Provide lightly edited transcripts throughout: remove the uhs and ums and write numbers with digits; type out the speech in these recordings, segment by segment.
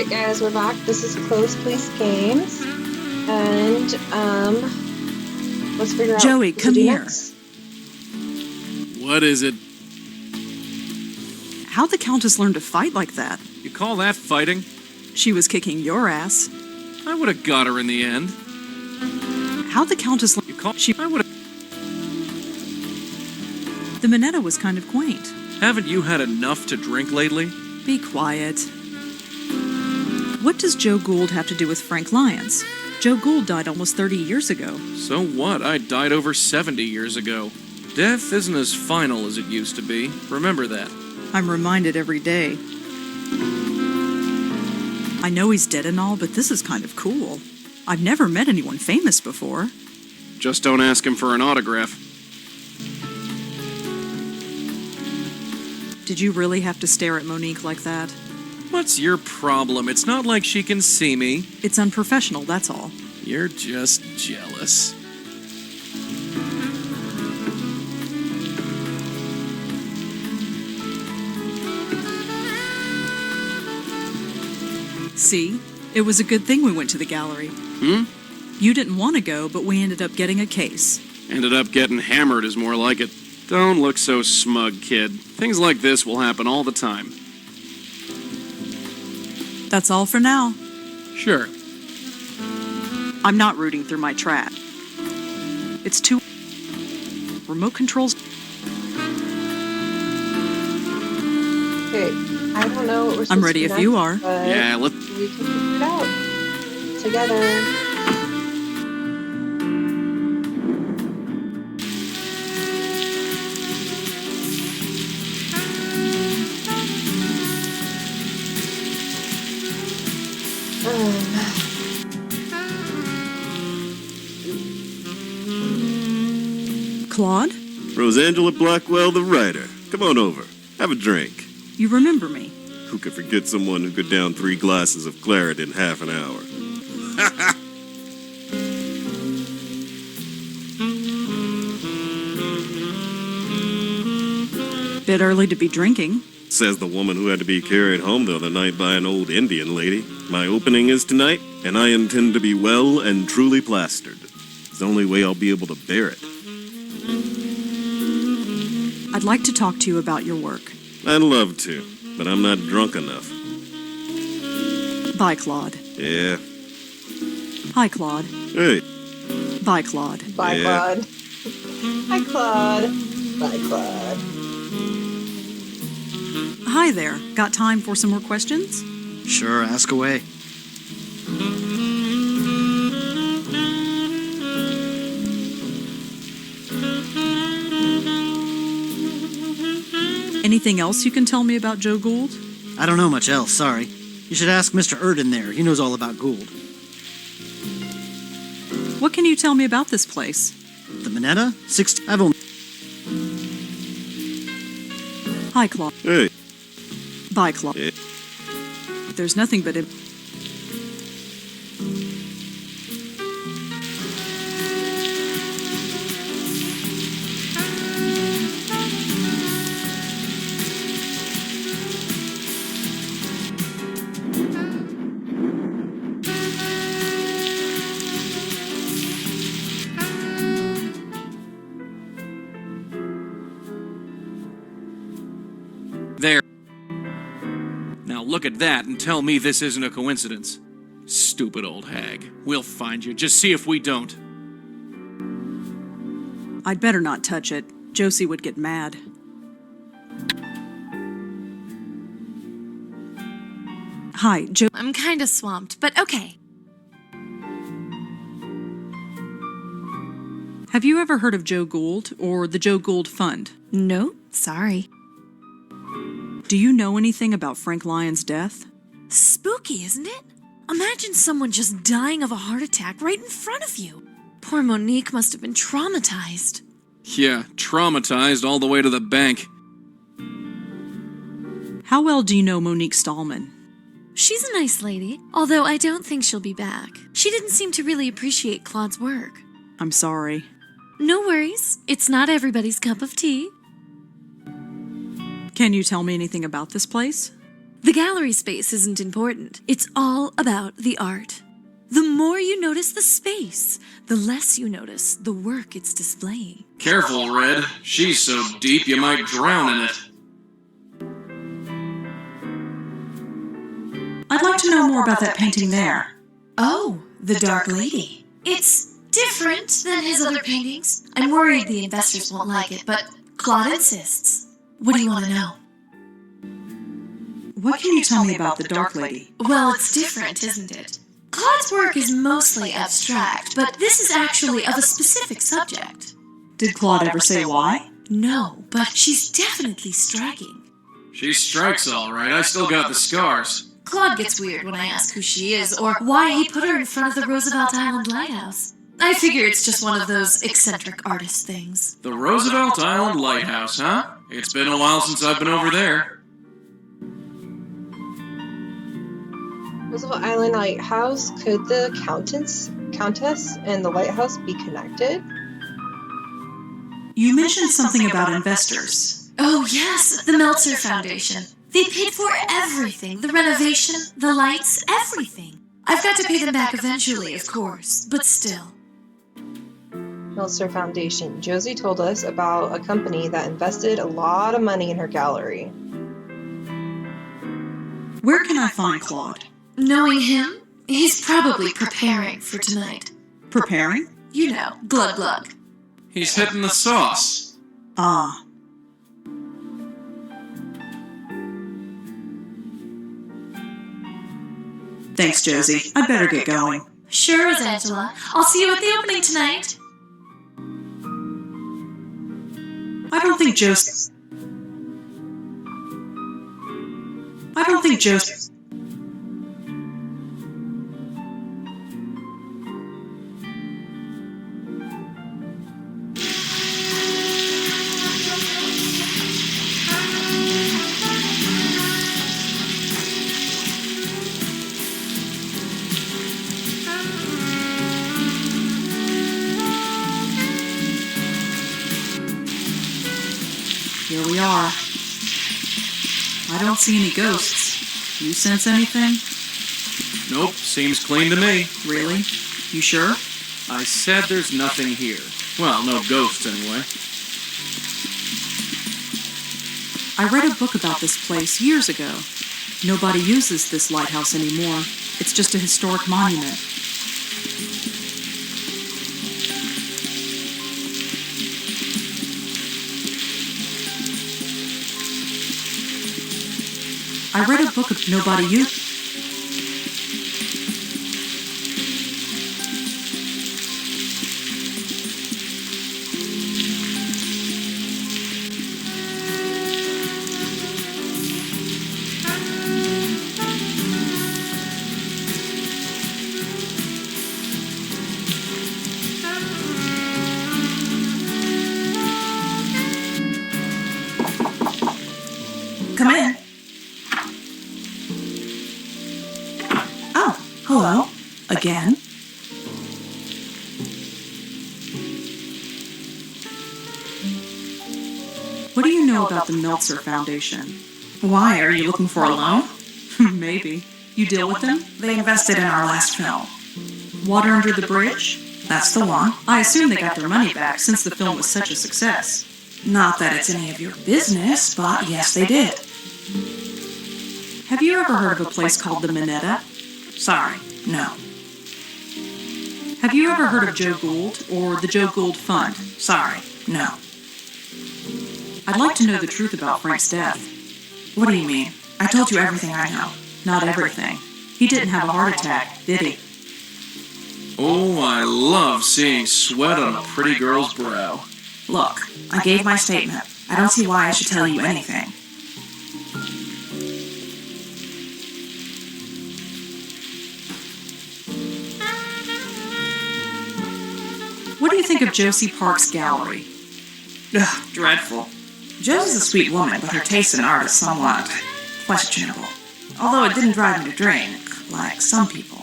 Alright guys, we're back. This is Cloplaysgames. And, let's figure out Joey, what to come do here. next. What is it? How'd the Countess learn to fight like that? You call that fighting? She was kicking your ass. I would have got her in the end. How'd the Countess learn? I would have... The Minetta was kind of quaint. Haven't you had enough to drink lately? Be quiet. What does Joe Gould have to do with Frank Lyons? Joe Gould died almost 30 years ago. So what? I died over 70 years ago. Death isn't as final as it used to be. Remember that. I'm reminded every day. I know he's dead and all, but this is kind of cool. I've never met anyone famous before. Just don't ask him for an autograph. Did you really have to stare at Monique like that? What's your problem? It's not like she can see me. It's unprofessional, that's all. You're just jealous. See? It was a good thing we went to the gallery. You didn't want to go, but we ended up getting a case. Ended up getting hammered is more like it. Don't look so smug, kid. Things like this will happen all the time. That's all for now. Sure. I'm not rooting through my trash. It's too... Remote controls... Okay, I don't know what we're supposed I'm ready to do if you next, are. but Yeah, let's... we can figure it out. Together. Claude? Rosangela Blackwell, the writer. Come on over. Have a drink. You remember me. Who could forget someone who could down 3 glasses of claret in half an hour? Bit early to be drinking. Says the woman who had to be carried home the other night by an old Indian lady. My opening is tonight, and I intend to be well and truly plastered. It's the only way I'll be able to bear it. I'd like to talk to you about your work. I'd love to, but I'm not drunk enough. Bye, Claude. Yeah. Hi, Claude. Hey. Bye, Claude. Bye, Yeah. Claude. Hi, Claude. Bye, Claude. Hi there. Got time for some more questions? Sure, ask away. Anything else you can tell me about Joe Gould? I don't know much else, sorry. You should ask Mr. Erden there. He knows all about Gould. What can you tell me about this place? The Minetta? I've only... Hi, Claude. Hey. Bye, Claude. Yeah. There's nothing but... There. Now look at that and tell me this isn't a coincidence. Stupid old hag. We'll find you. Just see if we don't. I'd better not touch it. Josie would get mad. Hi, Joe. I'm kinda swamped, but okay. Have you ever heard of Joe Gould or the Joe Gould Fund? No, sorry. Do you know anything about Frank Lyons' death? Spooky, isn't it? Imagine someone just dying of a heart attack right in front of you. Poor Monique must have been traumatized. Yeah, traumatized all the way to the bank. How well do you know Monique Stallman? She's a nice lady, although I don't think she'll be back. She didn't seem to really appreciate Claude's work. I'm sorry. No worries. It's not everybody's cup of tea. Can you tell me anything about this place? The gallery space isn't important. It's all about the art. The more you notice the space, the less you notice the work it's displaying. Careful, Red. She's so deep you might drown in it. I'd like to know more about that painting there. Oh, the Dark Lady. It's different than his other paintings. I'm worried the investors won't like it, but Claude insists. What do you want to know? What can you tell me about the Dark Lady? Well, it's different, isn't it? Claude's work is mostly abstract, but this is actually of a specific subject. Did Claude ever say why? No, but she's definitely striking. She strikes all right. I still got the scars. Claude gets weird when I ask who she is or why he put her in front of the Roosevelt Island Lighthouse. I figure it's just one of those eccentric artist things. The Roosevelt Island Lighthouse, huh? It's been a while since I've been over there. Roosevelt Island Lighthouse. Could the Countess and the lighthouse be connected? You mentioned something about investors. Oh yes, the Meltzer Foundation. They paid for everything. The renovation, the lights, everything. I've got to pay them back eventually, of course, but still. Meltzer Foundation. Josie told us about a company that invested a lot of money in her gallery. Where can I find Claude? Knowing him, he's probably preparing for tonight. Preparing? You know, glug glug. He's hitting the sauce. Ah. Thanks, Josie. I'd better get going. Sure, Angela. I'll see you at the opening tonight. I don't think Josie... Here we are. I don't see any ghosts. You sense anything? Nope, seems clean to me. Really? You sure? I said there's nothing here. Well, no ghosts anyway. I read a book about this place years ago. Nobody uses this lighthouse anymore. It's just a historic monument. I read a book of nobody used. Come in. Oh, hello. Again? What do you know about the Meltzer Foundation? Why, are you looking for a loan? Maybe. You deal with them? They invested in our last film. Water Under the Bridge? That's the one. I assume they got their money back since the film was such a success. Not that it's any of your business, but yes, they did. Have you ever heard of a place called the Minetta? Sorry, no. Have you ever heard of Joe Gould or the Joe Gould Fund? Sorry, no. I'd like to know the truth about Frank's death. What do you mean? I told you everything I know. Not everything. He didn't have a heart attack, did he? Oh, I love seeing sweat on a pretty girl's brow. Look, I gave my statement. I don't see why I should tell you anything. What do you think of Josie Park's gallery? Ugh, dreadful. Josie's a sweet woman, but her taste in art is somewhat questionable. Although it didn't drive me to drink, like some people.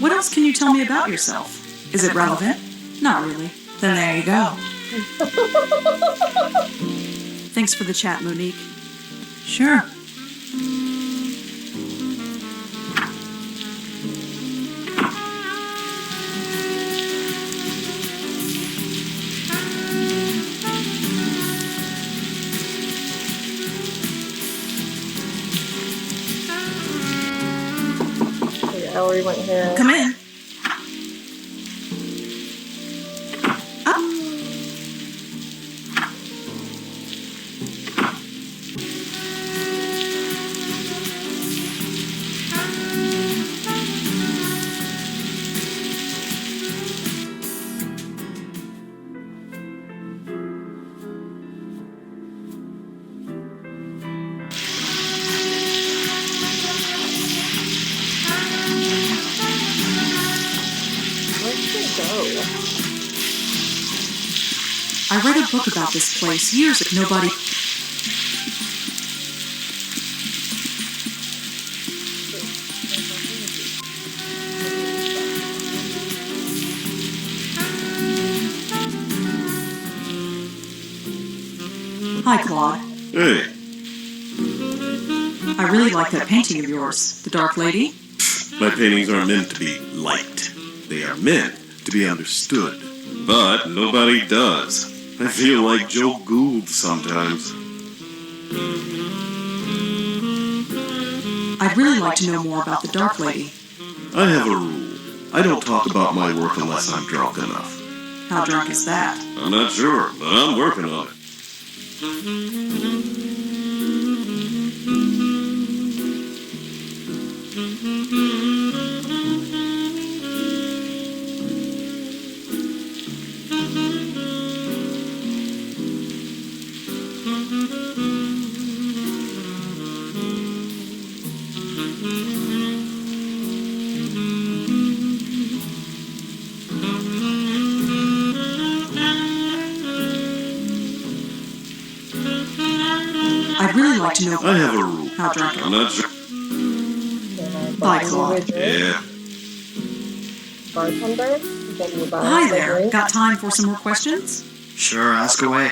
What else can you tell me about yourself? Is it relevant? Not really. Then there you go. Thanks for the chat, Monique. Sure. Okay, I already went here. Come in. Up. Where should I go? I read a book about this place years ago. Nobody. Hi, Claude. Hey, I really like that painting of yours, The Dark Lady. my paintings aren't meant to be liked. They are meant to be understood. But nobody does. I feel like Joe Gould sometimes. I'd really like to know more about The Dark Lady. I have a rule. I don't talk about my work unless I'm drunk enough. How drunk is that? I'm not sure, but I'm working on it. I'd really like to know I have a rule. how drunk I'm not sure. Bye, Claude. Yeah. Bartender? You got any bar? Hi there. Got time for some more questions? Sure, ask away.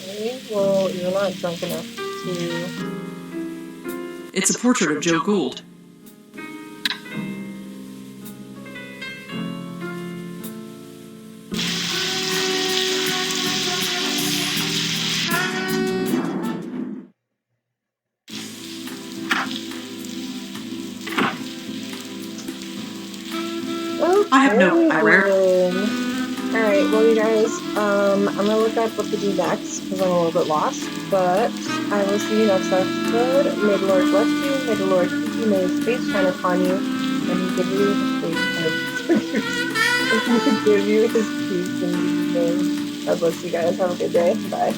Okay, well, you're not drunk enough to... It's a portrait of Joe Gould. I have no- I rare- Alright, well you guys, I'm gonna look up what to do next, because I'm a little bit lost, but I will see you next episode. May the Lord bless you, may the Lord keep you, may his face shine upon you, and give you his face, and give you his peace in Jesus' name. God bless you guys, have a good day, bye.